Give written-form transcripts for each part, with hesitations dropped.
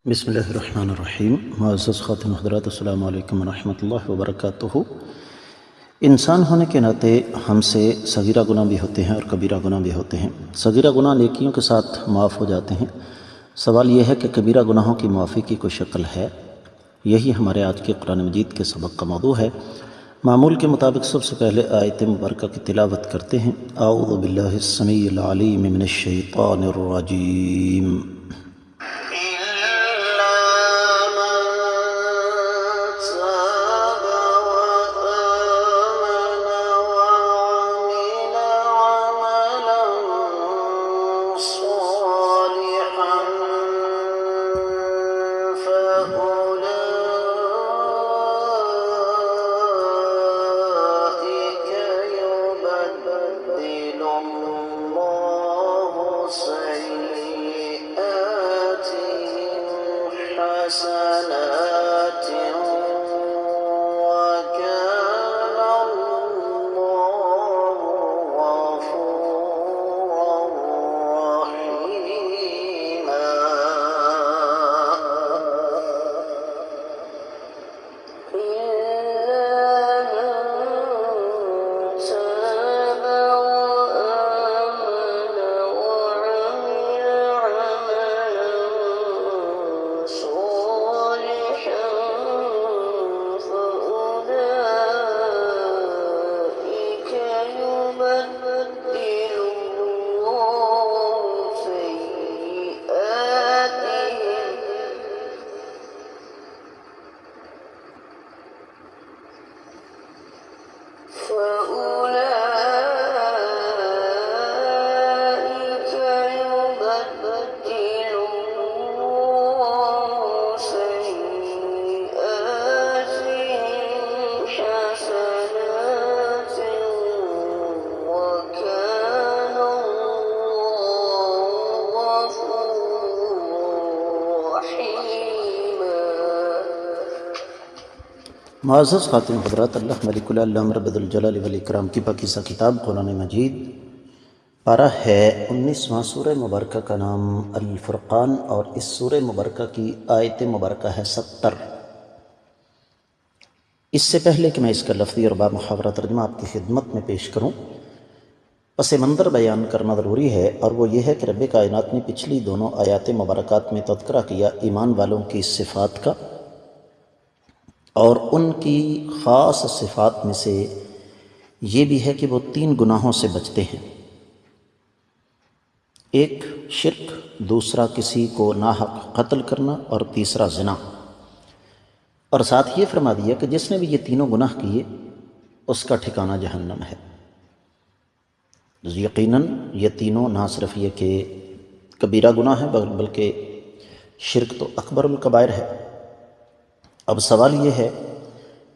بسم اللہ الرحمن الرحیم۔ معزز خاتم حضرات، السلام علیکم ورحمۃ اللہ وبرکاتہ۔ انسان ہونے کے ناطے ہم سے صغیرہ گناہ بھی ہوتے ہیں اور کبیرہ گناہ بھی ہوتے ہیں۔ صغیرہ گناہ نیکیوں کے ساتھ معاف ہو جاتے ہیں۔ سوال یہ ہے کہ کبیرہ گناہوں کی معافی کی کوئی شکل ہے؟ یہی ہمارے آج کے قرآن مجید کے سبق کا موضوع ہے۔ معمول کے مطابق سب سے پہلے آیت مبارکہ کی تلاوت کرتے ہیں۔ اعوذ باللہ السمیع العلیم من الشیطان الرجیم۔ معزز خاتم حضرات، اللہ ملک اللہ رب الجلال والاکرام کی پاکیزہ کتاب قرآن مجید پارہ ہے 19واں سورہ مبارکہ کا نام الفرقان، اور اس سورہ مبارکہ کی آیت مبارکہ ہے 70۔ اس سے پہلے کہ میں اس کا لفظی اور بامحاورہ ترجمہ آپ کی خدمت میں پیش کروں، پس منظر بیان کرنا ضروری ہے، اور وہ یہ ہے کہ رب کائنات نے پچھلی دونوں آیات مبارکات میں تذکرہ کیا ایمان والوں کی صفات کا، اور ان کی خاص صفات میں سے یہ بھی ہے کہ وہ 3 گناہوں سے بچتے ہیں۔ ایک شرک، دوسرا کسی کو ناحق قتل کرنا، اور تیسرا زنا۔ اور ساتھ یہ فرما دیا کہ جس نے بھی یہ تینوں گناہ کیے اس کا ٹھکانہ جہنم ہے۔ یقیناً یہ تینوں نہ صرف یہ کہ کبیرہ گناہ ہے بلکہ شرک تو اکبر الکبائر ہے۔ اب سوال یہ ہے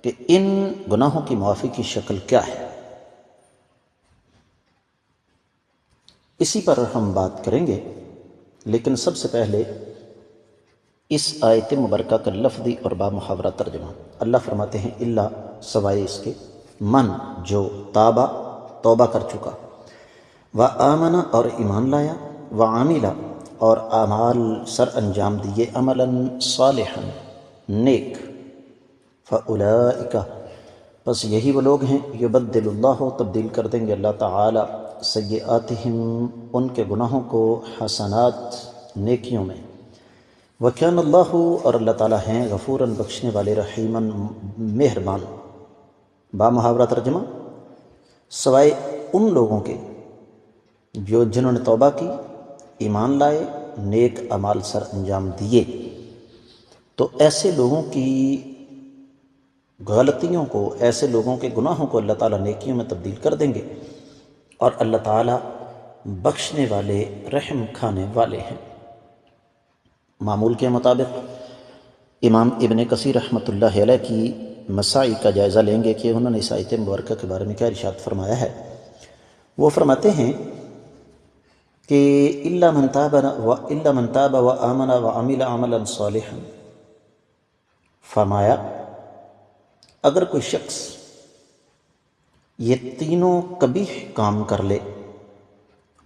کہ ان گناہوں کی معافی کی شکل کیا ہے؟ اسی پر ہم بات کریں گے، لیکن سب سے پہلے اس آیت مبارکہ کا لفظی اور بامحاورہ ترجمہ۔ اللہ فرماتے ہیں الا، سوائے اس کے، من، جو تابہ، توبہ کر چکا، وآمن، اور ایمان لایا، وعمل، اور اعمال سر انجام دیے، عملا صالحا، نیک، فاولئک، پس یہی وہ لوگ ہیں، یبدل اللہ، تبدیل کر دیں گے اللہ تعالی، سیئاتہم، ان کے گناہوں کو، حسنات، نیکیوں میں، وکان اللہ، اور اللہ تعالیٰ ہیں، غفوراً، بخشنے والے، رحیماً، مہربان۔ بامحاورہ ترجمہ، سوائے ان لوگوں کے جنہوں نے توبہ کی، ایمان لائے، نیک اعمال سر انجام دیے، تو ایسے لوگوں کی غلطیوں کو، ایسے لوگوں کے گناہوں کو اللہ تعالیٰ نیکیوں میں تبدیل کر دیں گے، اور اللہ تعالیٰ بخشنے والے، رحم کھانے والے ہیں۔ معمول کے مطابق امام ابن کثیر رحمۃ اللہ علیہ کی مساعی کا جائزہ لیں گے کہ انہوں نے اس آیت مبارکہ کے بارے میں کیا ارشاد فرمایا ہے۔ وہ فرماتے ہیں کہ الا من تاب وآمن وعمل عملا صالحا، فرمایا اگر کوئی شخص یہ تینوں قبیح کام کر لے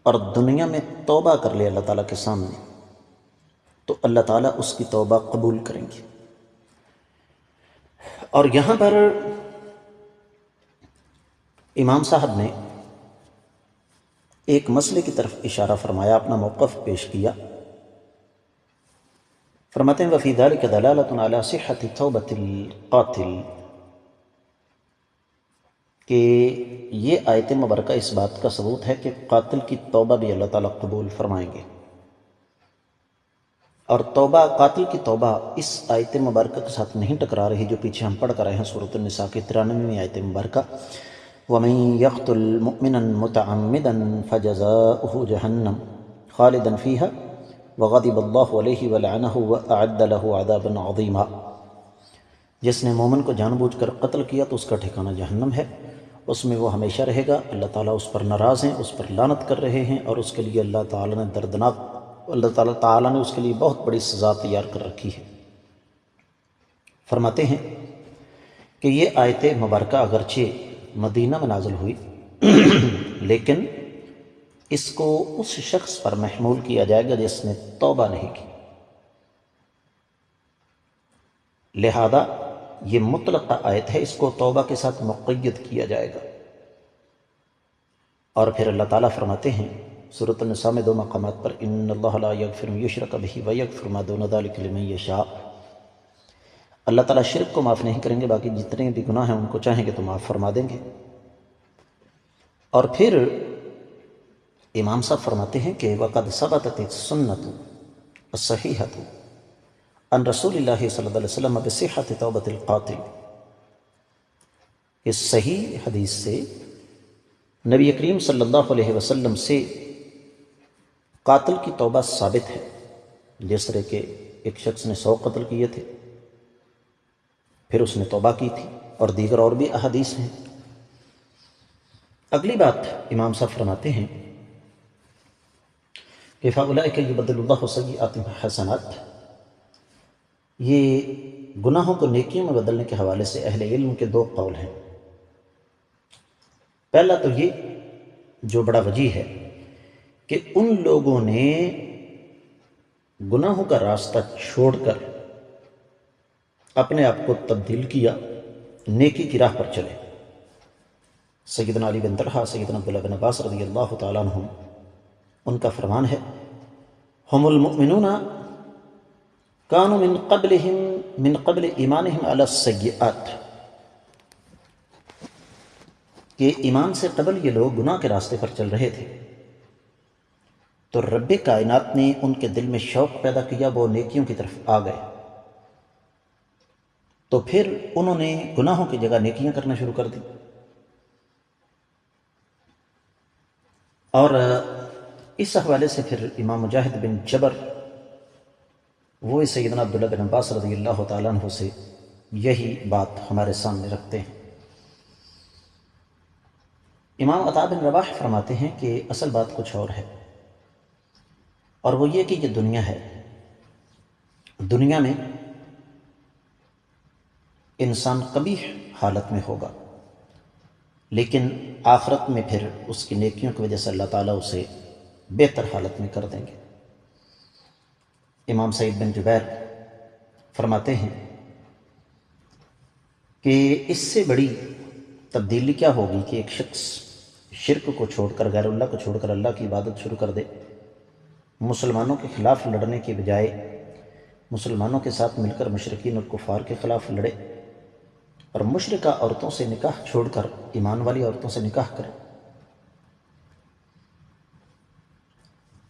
اور دنیا میں توبہ کر لے اللہ تعالیٰ کے سامنے، تو اللہ تعالیٰ اس کی توبہ قبول کریں گے۔ اور یہاں پر امام صاحب نے ایک مسئلے کی طرف اشارہ فرمایا، اپنا موقف پیش کیا۔ فرماتے ہیں وَفِي ذَلِكَ دَلَالَةٌ عَلَى صِحَّةِ تَوْبَةِ الْقَاتِلِ، کہ یہ آیت مبارکہ اس بات کا ثبوت ہے کہ قاتل کی توبہ بھی اللہ تعالیٰ قبول فرمائیں گے۔ اور توبہ، قاتل کی توبہ اس آیت مبارکہ کے ساتھ نہیں ٹکرا رہی جو پیچھے ہم پڑھ کر آئے ہیں سورۃ النساء کی 93ویں آیت مبارکہ، وَمَن يَقْتُلْ مُؤْمِنًا مُتَعَمِّدًا فَجَزَاؤُهُ جَهَنَّمُ خَالِدًا فِيهَا وَغَضِبَ اللَّهُ عَلَيْهِ وَلَعَنَهُ وَأَعَدَّ لَهُ عَذَابًا عَظِيمًا، جس نے مومن کو جان بوجھ کر قتل کیا تو اس کا ٹھکانہ جہنم ہے، اس میں وہ ہمیشہ رہے گا، اللہ تعالیٰ اس پر ناراض ہیں، اس پر لعنت کر رہے ہیں، اور اس کے لیے اللہ تعالیٰ نے اس کے لیے بہت بڑی سزا تیار کر رکھی ہے۔ فرماتے ہیں کہ یہ آیت مبارکہ اگرچہ مدینہ میں نازل ہوئی لیکن اس کو اس شخص پر محمول کیا جائے گا جس نے توبہ نہیں کی، لہذا یہ مطلق آیت ہے، اس کو توبہ کے ساتھ مقید کیا جائے گا۔ اور پھر اللہ تعالیٰ فرماتے ہیں سورۃ النساء میں 2 مقامات پر، ان اللہ لا یغفر یشرک بہ ویغفر ما دون ذلک لمن یشاء، اللہ تعالیٰ شرک کو معاف نہیں کریں گے، باقی جتنے بھی گناہ ہیں ان کو چاہیں گے تو معاف فرما دیں گے۔ اور پھر امام صاحب فرماتے ہیں کہ وقد ثبتت السنۃ الصحیحۃ عن رسول اللہ صلی اللہ علیہ وسلم بصحۃ توبۃ القاتل، اس صحیح حدیث سے نبی کریم صلی اللہ علیہ وسلم سے قاتل کی توبہ ثابت ہے، جس طرح کہ ایک شخص نے 100 قتل کیے تھے پھر اس نے توبہ کی تھی، اور دیگر اور بھی احادیث ہیں۔ اگلی بات امام صاحب فرماتے ہیں کہ فَأُولَئِكَ يُبَدِّلُ اللَّهُ سَيِّئَاتِهِمْ حَسَنَاتٍ، یہ گناہوں کو نیکیوں میں بدلنے کے حوالے سے اہل علم کے 2 قول ہیں۔ پہلا تو یہ جو بڑا وجیح ہے کہ ان لوگوں نے گناہوں کا راستہ چھوڑ کر اپنے آپ کو تبدیل کیا، نیکی کی راہ پر چلے۔ سیدنا علی بن طلحہ، سیدنا عبداللہ بن عباس رضی اللہ تعالیٰ عنہم، ان کا فرمان ہے ہم المؤمنون کانوا من قبل ایمانہم علی السیئات، کہ ایمان سے قبل یہ لوگ گناہ کے راستے پر چل رہے تھے، تو رب کائنات نے ان کے دل میں شوق پیدا کیا، وہ نیکیوں کی طرف آ گئے، تو پھر انہوں نے گناہوں کی جگہ نیکیاں کرنا شروع کر دی۔ اور اس حوالے سے پھر امام مجاہد بن جبر وہ سیدنا عبداللہ بن عباس رضی اللہ تعالیٰ عنہ سے یہی بات ہمارے سامنے رکھتے ہیں۔ امام عطا بن رباح فرماتے ہیں کہ اصل بات کچھ اور ہے، اور وہ یہ کہ یہ دنیا ہے، دنیا میں انسان قبیح حالت میں ہوگا، لیکن آخرت میں پھر اس کی نیکیوں کی وجہ سے اللہ تعالیٰ اسے بہتر حالت میں کر دیں گے۔ امام سعید بن جبیر فرماتے ہیں کہ اس سے بڑی تبدیلی کیا ہوگی کہ ایک شخص شرک کو چھوڑ کر، غیر اللہ کو چھوڑ کر اللہ کی عبادت شروع کر دے، مسلمانوں کے خلاف لڑنے کے بجائے مسلمانوں کے ساتھ مل کر مشرکین اور کفار کے خلاف لڑے، اور مشرکہ عورتوں سے نکاح چھوڑ کر ایمان والی عورتوں سے نکاح کرے۔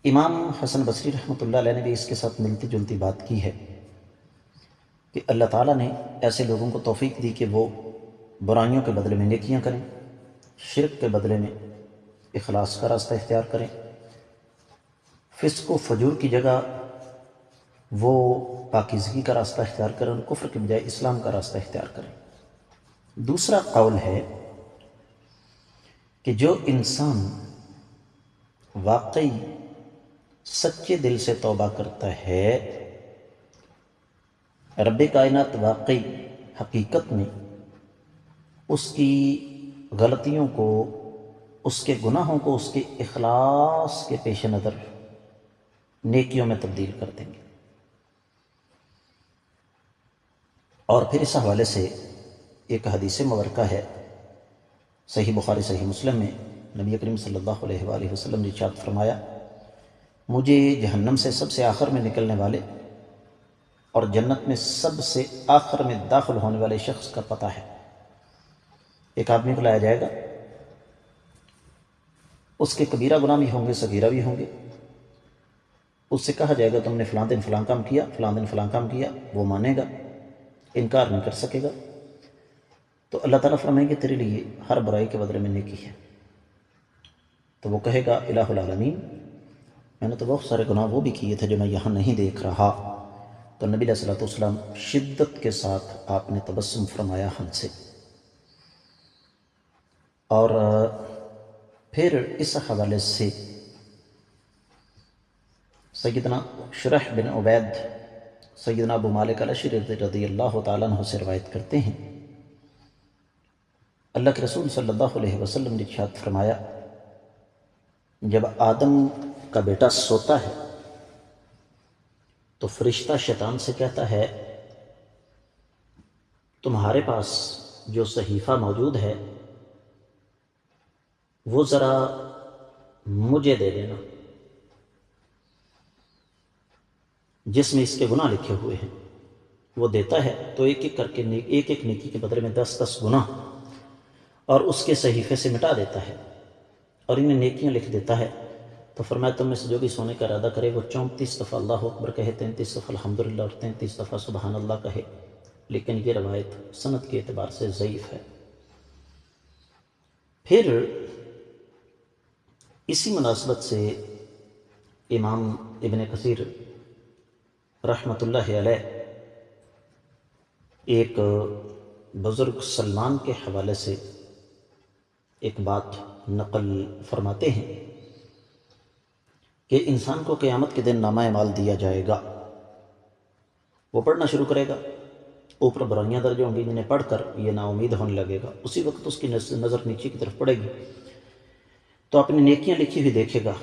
امام حسن بصری رحمۃ اللہ علیہ نے بھی اس کے ساتھ ملتی جلتی بات کی ہے کہ اللہ تعالیٰ نے ایسے لوگوں کو توفیق دی کہ وہ برائیوں کے بدلے میں نیکیاں کریں، شرک کے بدلے میں اخلاص کا راستہ اختیار کریں، فسق و فجور کی جگہ وہ پاکیزگی کا راستہ اختیار کریں، اور کفر کے بجائے اسلام کا راستہ اختیار کریں۔ دوسرا قول ہے کہ جو انسان واقعی سچے دل سے توبہ کرتا ہے، رب کائنات واقعی حقیقت میں اس کی غلطیوں کو، اس کے گناہوں کو اس کے اخلاص کے پیش نظر نیکیوں میں تبدیل کر دیں گے۔ اور پھر اس حوالے سے ایک حدیث مبارکہ ہے صحیح بخاری صحیح مسلم میں، نبی کریم صلی اللہ علیہ وآلہ وسلم نے ارشاد فرمایا، مجھے جہنم سے سب سے آخر میں نکلنے والے اور جنت میں سب سے آخر میں داخل ہونے والے شخص کا پتہ ہے۔ ایک آدمی کو لایا جائے گا، اس کے کبیرہ گناہ بھی ہوں گے، صغیرہ بھی ہوں گے۔ اس سے کہا جائے گا تم نے فلاں دن فلاں کام کیا، فلاں دن فلاں کام کیا، وہ مانے گا، انکار نہیں کر سکے گا۔ تو اللہ تعالیٰ فرمائیں گے تیرے لیے ہر برائی کے بدلے میں نیکی ہے۔ تو وہ کہے گا الہ العالمین، میں نے تو بہت سارے گناہ وہ بھی کیے تھے جو میں یہاں نہیں دیکھ رہا۔ تو نبی علیہ الصلوۃ والسلام شدت کے ساتھ آپ نے تبسم فرمایا ہم سے، اور پھر اس حوالے سے سیدنا شرح بن عبید سیدنا ابو مالک الاشعری رضی اللہ تعالیٰ عنہ سے روایت کرتے ہیں، اللہ کے رسول صلی اللہ علیہ وسلم نے ارشاد فرمایا، جب آدم کا بیٹا سوتا ہے تو فرشتہ شیطان سے کہتا ہے، تمہارے پاس جو صحیفہ موجود ہے وہ ذرا مجھے دے دینا، جس میں اس کے گناہ لکھے ہوئے ہیں۔ وہ دیتا ہے تو ایک ایک کر کے ایک ایک نیکی کے بدلے میں 10 گناہ اور اس کے صحیفے سے مٹا دیتا ہے اور انہیں نیکیاں لکھ دیتا ہے۔ تو فرمایا تم میں سے جو بھی سونے کا ارادہ کرے وہ 34 دفعہ اللہ اکبر کہے، 33 دفعہ الحمدللہ اور 33 دفعہ سبحان اللہ کہے، لیکن یہ روایت سند کے اعتبار سے ضعیف ہے۔ پھر اسی مناسبت سے امام ابن کثیر رحمۃ اللہ علیہ ایک بزرگ سلمان کے حوالے سے ایک بات نقل فرماتے ہیں کہ انسان کو قیامت کے دن نامہ اعمال دیا جائے گا، وہ پڑھنا شروع کرے گا، اوپر برائیاں درج ہوں گی جنہیں پڑھ کر یہ نا امید ہونے لگے گا۔ اسی وقت اس کی نظر نیچے کی طرف پڑے گی تو اپنی نیکیاں لکھی ہوئی دیکھے گا،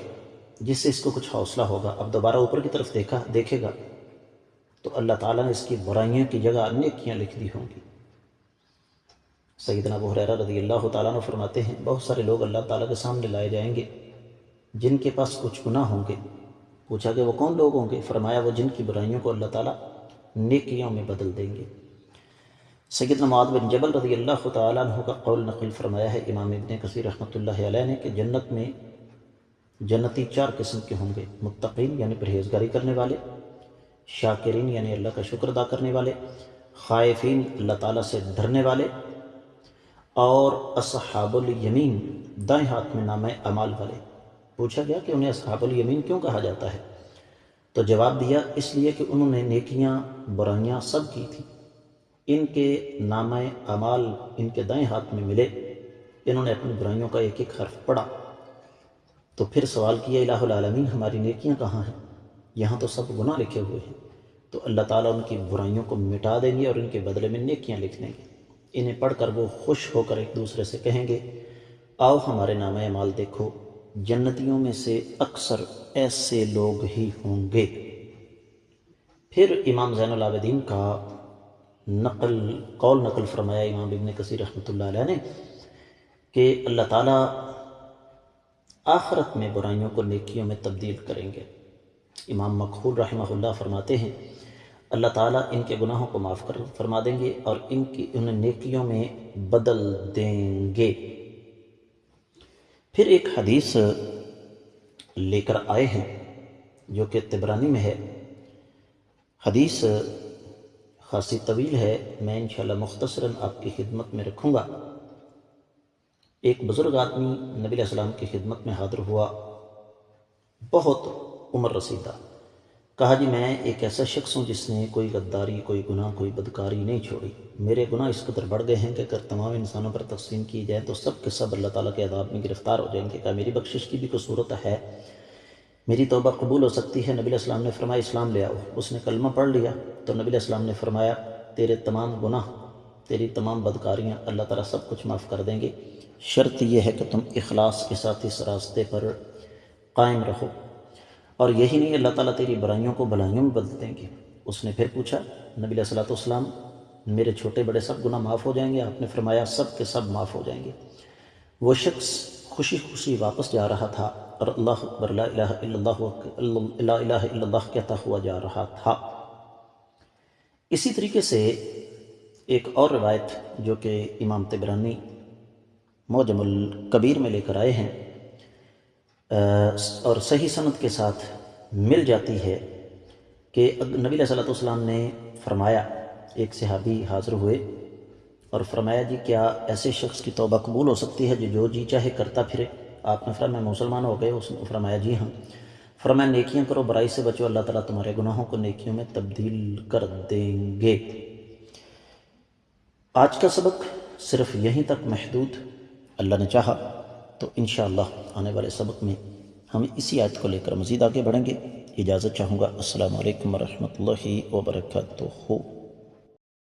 جس سے اس کو کچھ حوصلہ ہوگا۔ اب دوبارہ اوپر کی طرف دیکھے گا تو اللہ تعالیٰ نے اس کی برائیوں کی جگہ نیکیاں لکھ دی ہوں گی۔ سیدنا ابو ہریرہ رضی اللہ تعالیٰ عنہ فرماتے ہیں، بہت سارے لوگ اللہ تعالیٰ کے سامنے لائے جائیں گے جن کے پاس کچھ گناہ ہوں گے۔ پوچھا کہ وہ کون لوگ ہوں گے؟ فرمایا وہ جن کی برائیوں کو اللہ تعالیٰ نیکیوں میں بدل دیں گے۔ سیدنا معاذ بن جبل رضی اللہ تعالیٰ عنہ کا قول نقل فرمایا ہے امام ابن کثیر رحمۃ اللہ علیہ نے کہ جنت میں جنتی 4 قسم کے ہوں گے، متقین یعنی پرہیزگاری کرنے والے، شاکرین یعنی اللہ کا شکر ادا کرنے والے، خائفین اللہ تعالیٰ سے ڈرنے والے، اور اصحاب الیمین دائیں ہاتھ میں نامہ اعمال والے۔ پوچھا گیا کہ انہیں اصحاب الیمین کیوں کہا جاتا ہے؟ تو جواب دیا، اس لیے کہ انہوں نے نیکیاں برائیاں سب کی تھیں، ان کے نامہ اعمال ان کے دائیں ہاتھ میں ملے، انہوں نے اپنی برائیوں کا ایک ایک حرف پڑھا۔ تو پھر سوال کیا الہ العالمین ہماری نیکیاں کہاں ہیں؟ یہاں تو سب گناہ لکھے ہوئے ہیں۔ تو اللہ تعالیٰ ان کی برائیوں کو مٹا دیں گے اور ان کے بدلے میں نیکیاں لکھ دیں گے۔ انہیں پڑھ کر وہ خوش ہو کر ایک دوسرے سے کہیں گے، آؤ ہمارے نامہ اعمال دیکھو، جنتیوں میں سے اکثر ایسے لوگ ہی ہوں گے۔ پھر امام زین العابدین کا قول نقل فرمایا امام ابن کثیر رحمۃ اللہ علیہ نے کہ اللہ تعالیٰ آخرت میں برائیوں کو نیکیوں میں تبدیل کریں گے۔ امام مکحول رحمہ اللہ فرماتے ہیں اللہ تعالیٰ ان کے گناہوں کو معاف فرما دیں گے اور انہیں نیکیوں میں بدل دیں گے۔ پھر ایک حدیث لے کر آئے ہیں جو کہ طبرانی میں ہے، حدیث خاصی طویل ہے، میں انشاءاللہ مختصراً آپ کی خدمت میں رکھوں گا۔ ایک بزرگ آدمی نبی علیہ السلام کی خدمت میں حاضر ہوا، بہت عمر رسیدہ، کہا جی میں ایک ایسا شخص ہوں جس نے کوئی غداری، کوئی گناہ، کوئی بدکاری نہیں چھوڑی، میرے گناہ اس قدر بڑھ گئے ہیں کہ اگر تمام انسانوں پر تقسیم کی جائیں تو سب کے سب اللہ تعالیٰ کے عذاب میں گرفتار ہو جائیں گے۔ کہا میری بخشش کی بھی کوئی صورت ہے، میری توبہ قبول ہو سکتی ہے؟ نبی علیہ السلام نے فرمایا اسلام لے آؤ۔ اس نے کلمہ پڑھ لیا تو نبی علیہ السلام نے فرمایا تیرے تمام گناہ، تیری تمام بدکاریاں اللہ تعالیٰ سب کچھ معاف کر دیں گے، شرط یہ ہے کہ تم اخلاص کے ساتھ اس راستے پر قائم رہو، اور یہی نہیں اللہ تعالیٰ تیری برائیوں کو بھلائیوں میں بدل دیں گے۔ اس نے پھر پوچھا نبی علیہ الصلوۃ والسلام میرے چھوٹے بڑے سب گناہ معاف ہو جائیں گے۔ آپ نے فرمایا سب کے سب معاف ہو جائیں گے۔ وہ شخص خوشی خوشی واپس جا رہا تھا اور اللہ اکبر لا الہ الا اللہ لا الہ الا اللہ کہتا ہوا جا رہا تھا۔ اسی طریقے سے ایک اور روایت جو کہ امام طبرانی معجم الکبیر میں لے کر آئے ہیں اور صحیح سند کے ساتھ مل جاتی ہے کہ نبی علیہ السلام نے فرمایا، ایک صحابی حاضر ہوئے اور فرمایا جی کیا ایسے شخص کی توبہ قبول ہو سکتی ہے جو جی چاہے کرتا پھرے؟ آپ نے فرمایا میں مسلمان ہو گئے؟ اس نے فرمایا جی ہاں۔ فرمایا نیکیاں کرو، برائی سے بچو، اللہ تعالیٰ تمہارے گناہوں کو نیکیوں میں تبدیل کر دیں گے۔ آج کا سبق صرف یہیں تک محدود، اللہ نے چاہا تو انشاءاللہ آنے والے سبق میں ہم اسی آیت کو لے کر مزید آگے بڑھیں گے۔ اجازت چاہوں گا۔ السلام علیکم ورحمۃ اللہ وبرکاتہ۔